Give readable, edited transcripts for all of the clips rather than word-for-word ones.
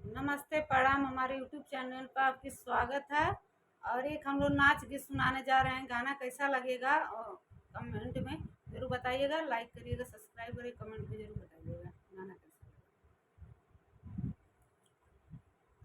नमस्ते, प्रणाम। हमारे यूट्यूब चैनल पर आपकी स्वागत है। और एक हम लोग नाच गीत सुनाने जा रहे हैं। गाना कैसा लगेगा और कमेंट में जरूर बताइएगा। लाइक करिएगा, सब्सक्राइब करिएगा, कमेंट में जरूर बताइएगा गाना कैसा लगेगा।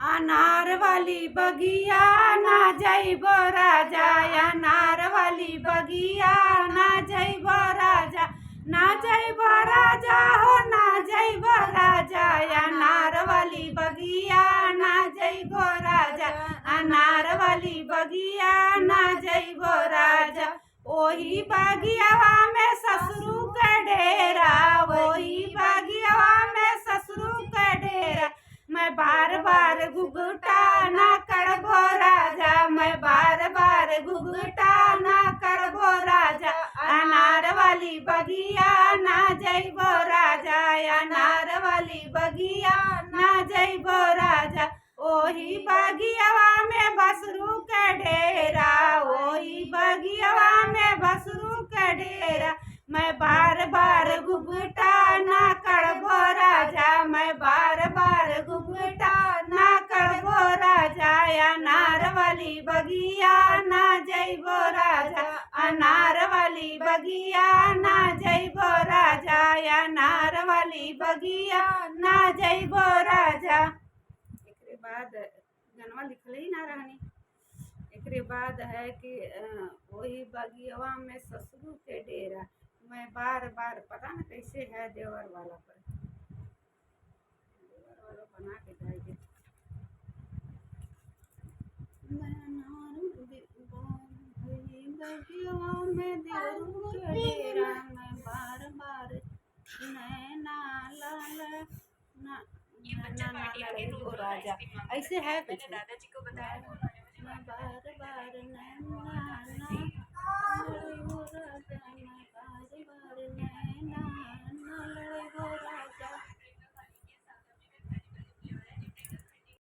अनार वाली बगिया ना जइबो राजा, अनार वाली बगिया ना जइबो राजा, ना जइबो राजा हो ना जइबो राजा, अनार वाली बगिया ना जइबो राजा, अनार वाली बगिया ना जइबो राजा। ओही बगियावा में ससुरू का डेरा, वही बगियावा में ससुरू का डेरा। मैं बार बार घुघुटा ना करबो राजा, मैं बार बार घुघुटा ना करबो राजा, अनार वाली बगिया ना जइबो राजा, अनार वाली बगिया ना जइबो राजा। ओही बगियावा में बसरू के डेरा, ओही बगियावा में बसरू के डेरा। मैं बार बार घुघुटा ना करबो राजा, मैं बार बार घुघुटा ना करबो राजा, अनार वाली बगिया ना जइबो राजा, अनार वाली बगिया ना जइबो राजा, अनार वाली बगिया ना जइबो राजा। एकरे बाद गनवा लिखल ही ना रहनी। एकरे बाद है कि वही बगियावा में ससुरू के डेरा। मैं बार बार पता न कैसे है देवर वाला पर, देवर वाला बना के जाएगी। बगियावा में देवरू के डेरा, मैं बार बार नैना लाल ना ना राजा। ऐसे है कुछ। दादाजी को बताया मैं बार बार नैना